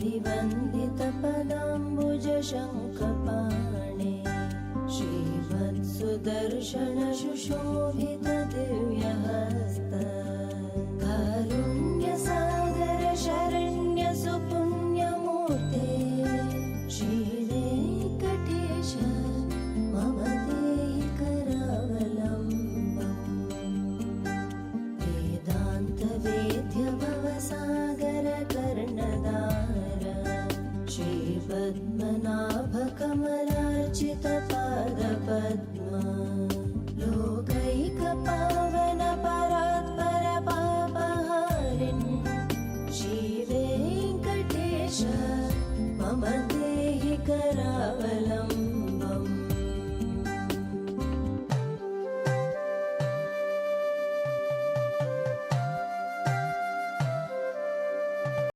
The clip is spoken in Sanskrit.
आदिवन्दितपदाम्बुजशङ्खपाणे श्रीवत्सुदर्शनशुशोभितदिव्यहस्त कारुण्यसागर शरण्यसुपुण्यमूर्ते श्रीवेङ्कटेश मम देहि करावलम्बम् वेदान्तवेद्य भवसागरकर्णधार श्रीपद्मनाभकमलार्चितपादपद्मा लोकैकपावनपरात्परपापहारिन् श्रीवेङ्कटेश मम देहि करावलम्बम्